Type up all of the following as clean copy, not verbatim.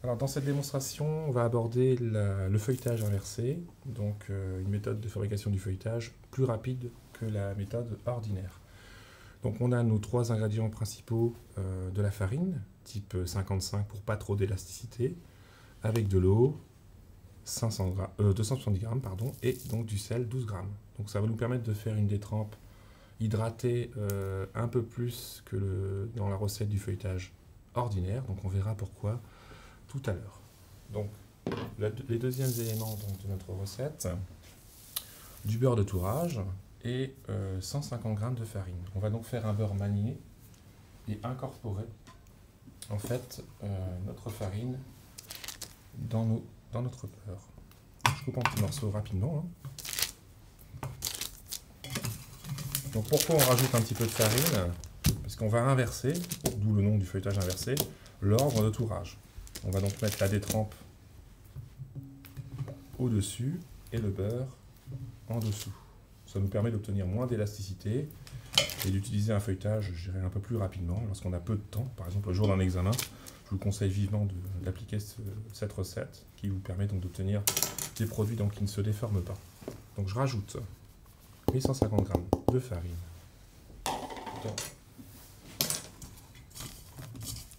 Alors dans cette démonstration, on va aborder le feuilletage inversé, donc une méthode de fabrication du feuilletage plus rapide que la méthode ordinaire. Donc on a nos trois ingrédients principaux de la farine, type 55 pour pas trop d'élasticité, avec de l'eau, 270 grammes, pardon, et donc du sel, 12 grammes. Donc ça va nous permettre de faire une détrempe hydratée un peu plus que dans la recette du feuilletage ordinaire, donc on verra pourquoi tout à l'heure. Donc, les deuxièmes éléments donc, de notre recette, du beurre de tourrage et 150 g de farine. On va donc faire un beurre manié et incorporer en fait notre farine dans notre beurre. Je coupe en petits morceaux rapidement. Donc pourquoi on rajoute un petit peu de farine? Parce qu'on va inverser, d'où le nom du feuilletage inversé, l'ordre de tourrage. On va donc mettre la détrempe au-dessus et le beurre en dessous. Ça nous permet d'obtenir moins d'élasticité et d'utiliser un feuilletage, je dirais, un peu plus rapidement lorsqu'on a peu de temps. Par exemple, le jour d'un examen, je vous conseille vivement d'appliquer cette recette qui vous permet donc d'obtenir des produits donc, qui ne se déforment pas. Donc je rajoute 1150 g de farine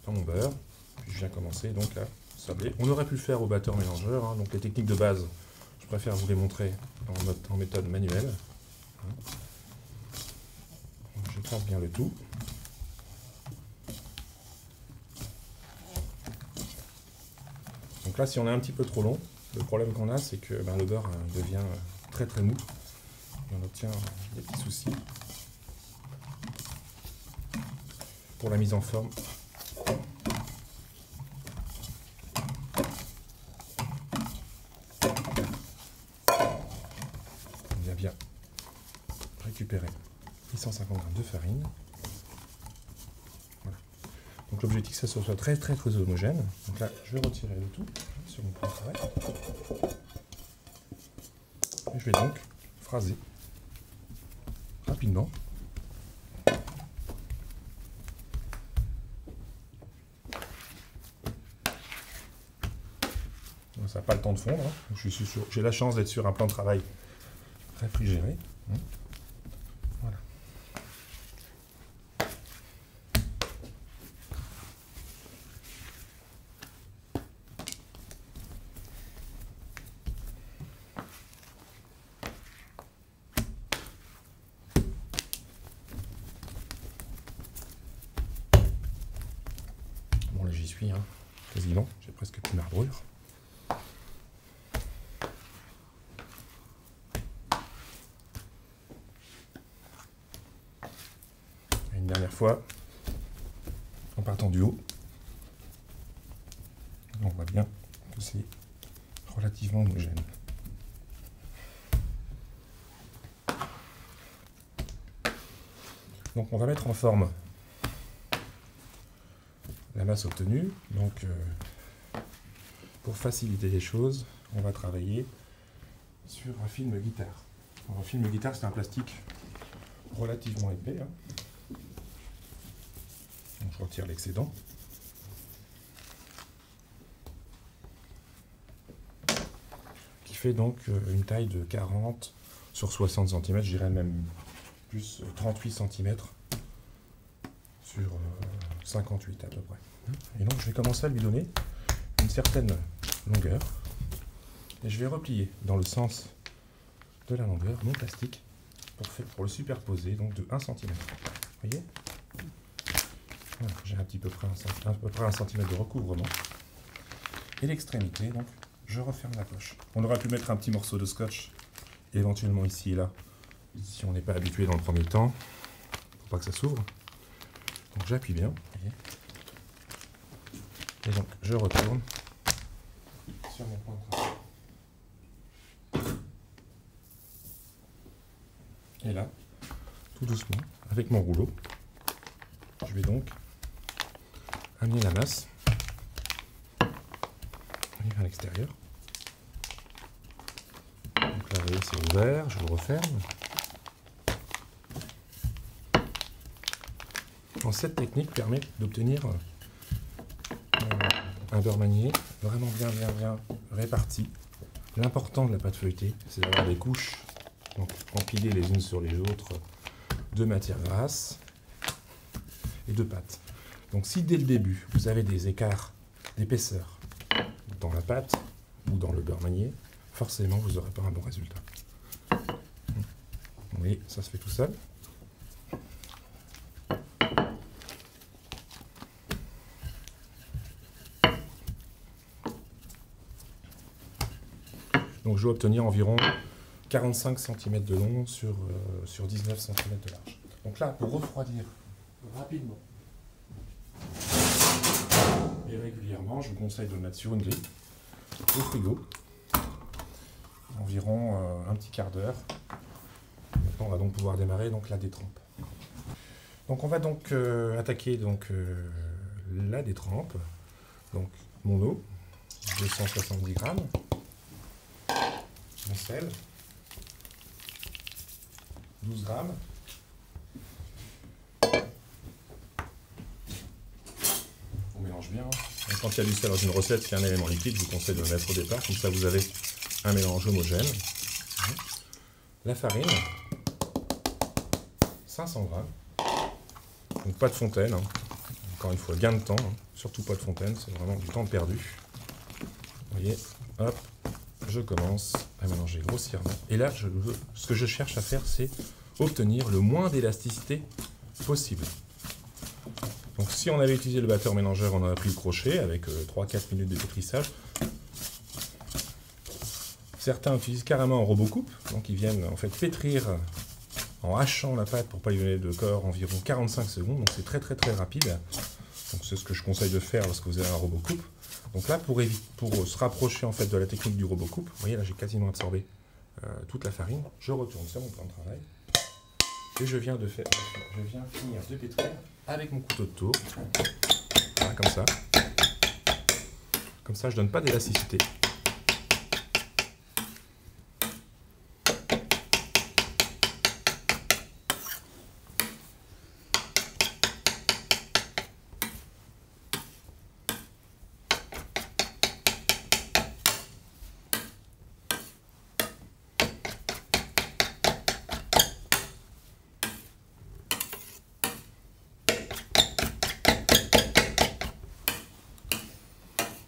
dans mon beurre. Je viens commencer donc à sabler. On aurait pu le faire au batteur mélangeur, hein, donc les techniques de base, je préfère vous les montrer en méthode manuelle. J'écrase bien le tout. Donc là, si on est un petit peu trop long, le problème qu'on a, c'est que le beurre devient très très mou et on obtient des petits soucis pour la mise en forme. Bien récupérer 150 g de farine. Voilà. Donc l'objectif c'est que ça soit très homogène. Donc là je vais retirer le tout sur mon plan de travail. Et je vais donc phraser rapidement. Ça n'a pas le temps de fondre. Hein. J'ai la chance d'être sur un plan de travail réfrigéré. Voilà. Bon là j'y suis, hein. Quasiment, j'ai presque plus ma brûlure. Dernière fois, en partant du haut, on voit bien que c'est relativement homogène. Donc on va mettre en forme la masse obtenue. Donc pour faciliter les choses, on va travailler sur un film guitare. Alors, un film guitare, c'est un plastique relativement épais. Hein. Donc, je retire l'excédent. Qui fait donc une taille de 40 sur 60 cm, je dirais même plus 38 cm sur 58 à peu près. Et donc je vais commencer à lui donner une certaine longueur. Et je vais replier dans le sens de la longueur mon plastique pour le superposer donc de 1 cm. Vous voyez? Voilà, j'ai à peu près 1 cm de recouvrement. Et l'extrémité, donc, je referme la poche. On aurait pu mettre un petit morceau de scotch, éventuellement ici et là, si on n'est pas habitué dans le premier temps, pour pas que ça s'ouvre. Donc j'appuie bien, voyez. Et donc je retourne sur mon point de travail. Et là, tout doucement, avec mon rouleau, je vais donc amener la masse vers l'extérieur. Donc là, vous voyez, c'est ouvert, je le referme. Cette technique permet d'obtenir un beurre manié vraiment bien réparti. L'important de la pâte feuilletée, c'est d'avoir des couches donc, empilées les unes sur les autres de matière grasse et de pâte. Donc si dès le début, vous avez des écarts d'épaisseur dans la pâte ou dans le beurre manié, forcément, vous n'aurez pas un bon résultat. Vous voyez, ça se fait tout seul. Donc je vais obtenir environ 45 cm de long sur 19 cm de large. Donc là, pour refroidir rapidement et régulièrement, je vous conseille de le mettre sur une grille au frigo, environ un petit quart d'heure. Maintenant, on va donc pouvoir démarrer donc, la détrempe. Donc on va donc attaquer la détrempe. Donc mon eau, 270 grammes. Mon sel, 12 grammes. On mélange bien. Et quand il y a du sel dans une recette, qui est un élément liquide, je vous conseille de le mettre au départ. Comme ça, vous avez un mélange homogène. La farine, 500 grammes. Donc pas de fontaine. Hein. Encore une fois, gain de temps. Hein. Surtout pas de fontaine, c'est vraiment du temps perdu. Vous voyez, hop. Je commence à mélanger grossièrement. Et là, ce que je cherche à faire, c'est obtenir le moins d'élasticité possible. Donc si on avait utilisé le batteur mélangeur, on aurait pris le crochet avec 3-4 minutes de pétrissage. Certains utilisent carrément un robot coupe. Donc ils viennent en fait pétrir en hachant la pâte pour ne pas lui donner de corps environ 45 secondes. Donc c'est très rapide. Donc c'est ce que je conseille de faire lorsque vous avez un robot coupe. Donc là, pour se rapprocher en fait de la technique du robot coupe, vous voyez là j'ai quasiment absorbé toute la farine. Je retourne sur mon plan de travail et je viens finir de pétrir avec mon couteau de tour. Voilà, comme ça. Comme ça, je donne pas d'élasticité.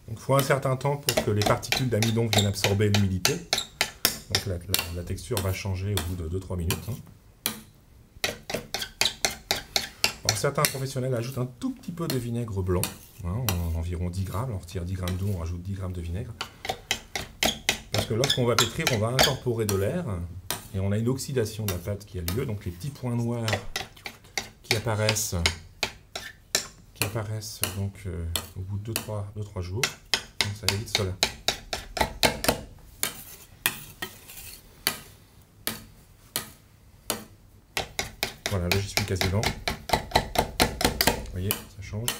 Il faut un certain temps pour que les particules d'amidon viennent absorber l'humidité. Donc la texture va changer au bout de 2-3 minutes. Alors, certains professionnels ajoutent un tout petit peu de vinaigre blanc, environ 10 grammes. On retire 10 grammes d'eau, on rajoute 10 grammes de vinaigre. Parce que lorsqu'on va pétrir, on va incorporer de l'air et on a une oxydation de la pâte qui a lieu. Donc les petits points noirs qui apparaissent donc, au bout de 2-3 jours. Donc ça évite cela. Voilà, là j'y suis quasiment. Vous voyez, ça change.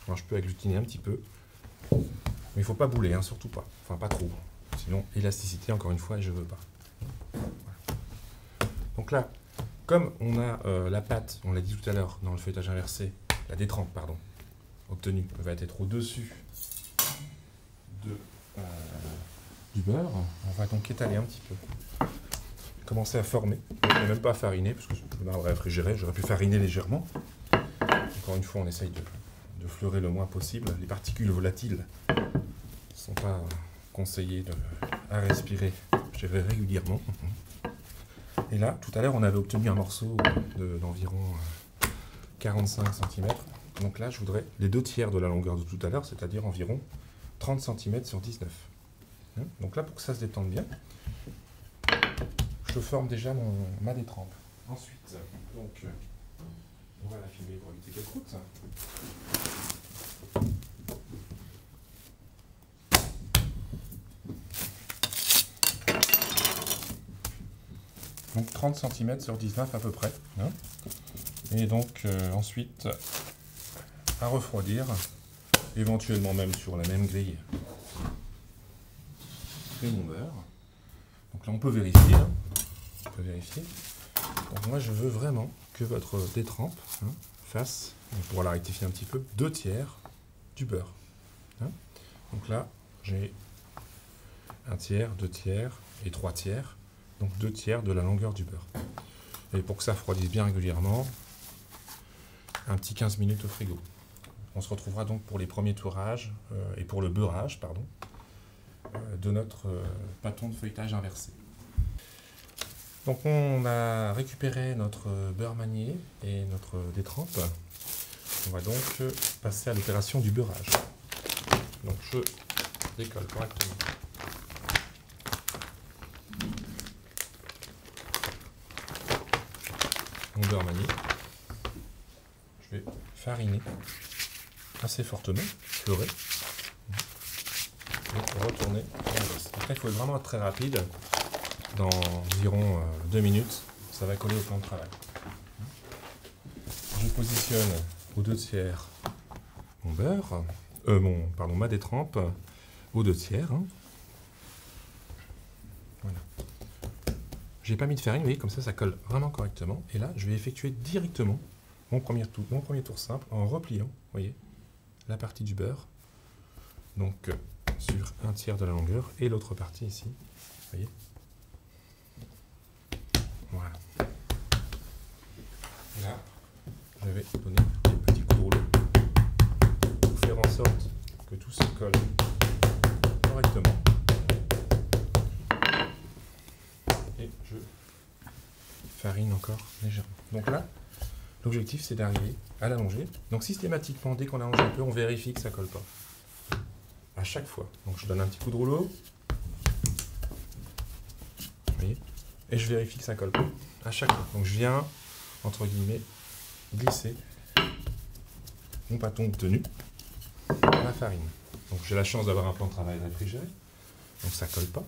Alors je peux agglutiner un petit peu. Mais il ne faut pas bouler, hein, surtout pas. Enfin pas trop. Sinon, élasticité, encore une fois, je ne veux pas. Voilà. Donc là, comme on a la pâte, on l'a dit tout à l'heure, dans le feuilletage inversé, la détrempe, pardon, obtenue va être au-dessus du beurre. On va donc étaler un petit peu. Commencer à former. Je n'ai même pas à fariner, parce que je l'aurais réfrigéré, j'aurais pu fariner légèrement. Encore une fois, on essaye de fleurer le moins possible. Les particules volatiles ne sont pas conseillées à respirer, je dirais, régulièrement. Et là, tout à l'heure, on avait obtenu un morceau d'environ 45 cm. Donc là, je voudrais les 2/3 de la longueur de tout à l'heure, c'est-à-dire environ 30 cm sur 19. Donc là, pour que ça se détende bien, je forme déjà ma détrempe. Ensuite, donc, on va la filmer pour éviter qu'elle croûte. Donc 30 cm sur 19 à peu près. Et donc ensuite à refroidir, éventuellement même sur la même grille que mon beurre. Donc là on peut vérifier. Donc moi je veux vraiment que votre détrempe fasse, pour la rectifier un petit peu, 2/3 du beurre. Hein. Donc là, j'ai 1/3, 2/3 et 3/3, donc 2/3 de la longueur du beurre. Et pour que ça refroidisse bien régulièrement, un petit 15 minutes au frigo. On se retrouvera donc pour les premiers tourages et pour le beurrage, pardon, de notre pâton de feuilletage inversé. Donc on a récupéré notre beurre manié et notre détrempe. On va donc passer à l'opération du beurrage. Donc je décolle correctement mon beurre manié. Je vais fariner assez fortement, fleurer, et retourner. Après, il faut vraiment être très rapide. Dans environ 2 minutes, ça va coller au plan de travail. Je positionne aux 2/3 mon beurre, ma détrempe aux 2/3. Hein. Voilà. J'ai pas mis de farine, vous voyez, comme ça colle vraiment correctement. Et là, je vais effectuer directement mon premier tour simple en repliant, vous voyez, la partie du beurre, donc sur 1/3 de la longueur, et l'autre partie ici, vous voyez. Voilà. Et là, je vais donner des petits coups de rouleau pour faire en sorte que tout se colle correctement. Et je farine encore légèrement. Donc là, l'objectif c'est d'arriver à l'allonger. Donc systématiquement, dès qu'on allonge un peu, on vérifie que ça ne colle pas. À chaque fois. Donc je donne un petit coup de rouleau. Vous voyez ? Et je vérifie que ça ne colle pas. À chaque fois. Donc je viens, entre guillemets, glisser mon pâton obtenu dans la farine. Donc j'ai la chance d'avoir un plan de travail réfrigéré. Donc ça ne colle pas.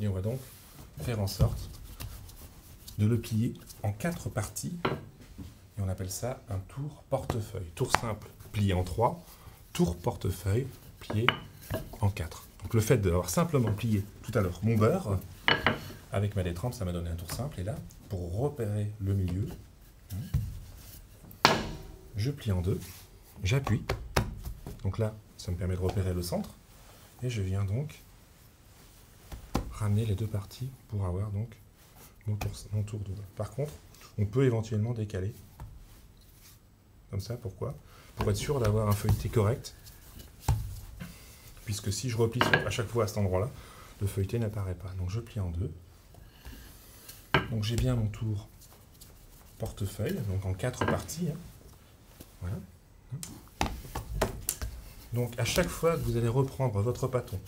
Et on va donc faire en sorte de le plier en 4 parties. Et on appelle ça un tour portefeuille. Tour simple plié en 3, tour portefeuille plié en 4. Donc le fait d'avoir simplement plié tout à l'heure mon beurre avec ma détrempe, ça m'a donné un tour simple. Et là, pour repérer le milieu, je plie en 2, j'appuie. Donc là, ça me permet de repérer le centre. Et je viens donc ramener les 2 parties pour avoir donc mon tour double. Par contre, on peut éventuellement décaler. Comme ça, pourquoi? Pour être sûr d'avoir un feuilleté correct. Puisque si je replie à chaque fois à cet endroit-là, le feuilleté n'apparaît pas. Donc je plie en 2. Donc j'ai bien mon tour portefeuille, donc en 4 parties. Hein. Voilà. Donc à chaque fois que vous allez reprendre votre pâton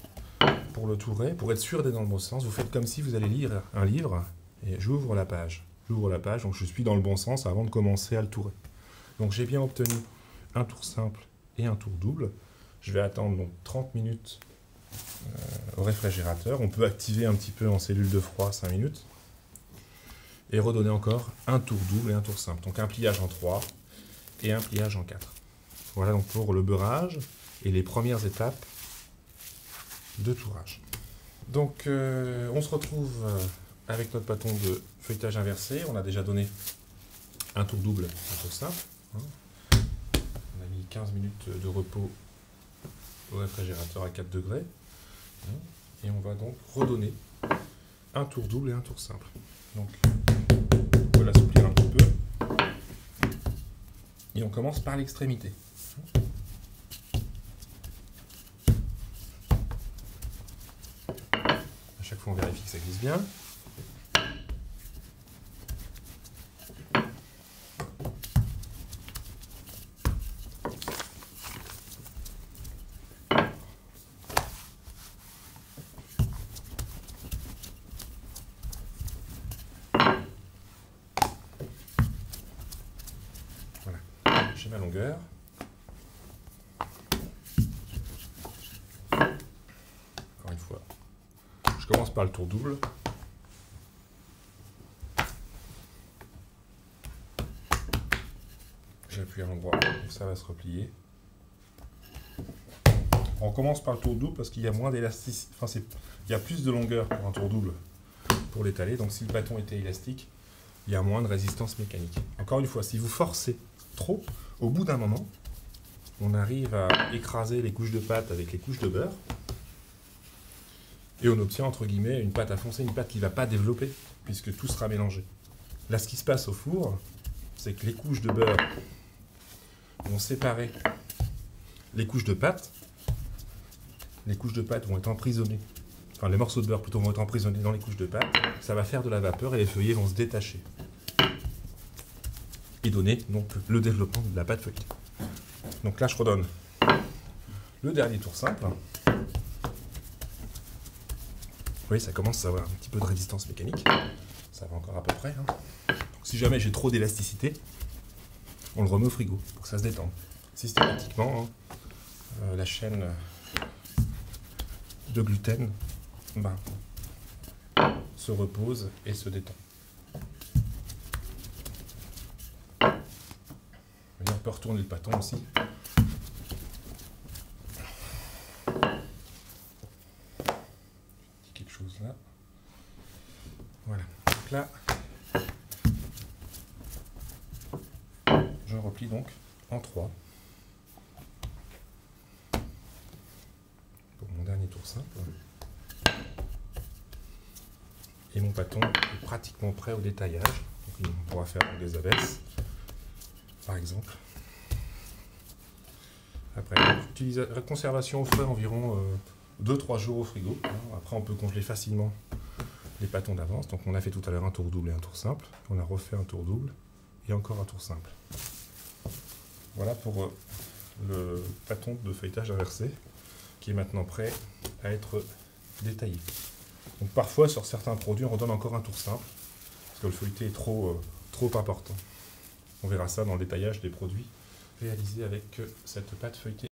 pour le tourer, pour être sûr d'être dans le bon sens, vous faites comme si vous allez lire un livre et j'ouvre la page. J'ouvre la page, donc je suis dans le bon sens avant de commencer à le tourer. Donc j'ai bien obtenu un tour simple et un tour double. Je vais attendre donc 30 minutes au réfrigérateur. On peut activer un petit peu en cellule de froid 5 minutes. Et redonner encore un tour double et un tour simple. Donc un pliage en 3 et un pliage en 4. Voilà donc pour le beurrage et les premières étapes de tourage. Donc on se retrouve avec notre pâton de feuilletage inversé. On a déjà donné un tour double, un tour simple. On a mis 15 minutes de repos au réfrigérateur à 4 degrés. Et on va donc redonner un tour double et un tour simple. Donc on peut l'assouplir un petit peu. Et on commence par l'extrémité. À chaque fois on vérifie que ça glisse bien. J'ai ma longueur. Encore une fois, je commence par le tour double. J'appuie à l'endroit où ça va se replier. On commence par le tour double parce qu'il y a moins d'élasticité. Enfin, il y a plus de longueur pour un tour double pour l'étaler. Donc si le bâton était élastique, il y a moins de résistance mécanique. Encore une fois, si vous forcez trop, au bout d'un moment, on arrive à écraser les couches de pâte avec les couches de beurre. Et on obtient, entre guillemets, une pâte à foncer, une pâte qui ne va pas développer, puisque tout sera mélangé. Là, ce qui se passe au four, c'est que les couches de beurre vont séparer les couches de pâte. Les couches de pâte vont être emprisonnées, enfin les morceaux de beurre plutôt vont être emprisonnés dans les couches de pâte. Ça va faire de la vapeur et les feuillets vont se détacher. Et donner donc le développement de la pâte feuilletée. Donc là, je redonne le dernier tour simple. Vous voyez, ça commence à avoir un petit peu de résistance mécanique. Ça va encore à peu près. Donc, si jamais j'ai trop d'élasticité, on le remet au frigo pour que ça se détende. Systématiquement, la chaîne de gluten se repose et se détend. Et on peut retourner le bâton aussi. Quelque chose là. Voilà. Donc là, je replie donc en 3 pour mon dernier tour simple. Et mon bâton est pratiquement prêt au détaillage. Donc on pourra faire des abaisses, par exemple. Après, conservation au frais environ 2-3 jours au frigo. Après, on peut congeler facilement les bâtons d'avance. Donc on a fait tout à l'heure un tour double et un tour simple. On a refait un tour double et encore un tour simple. Voilà pour le bâton de feuilletage inversé qui est maintenant prêt à être détaillé. Donc parfois sur certains produits on redonne encore un tour simple parce que le feuilleté est trop important. On verra ça dans le détaillage des produits réalisés avec cette pâte feuilletée.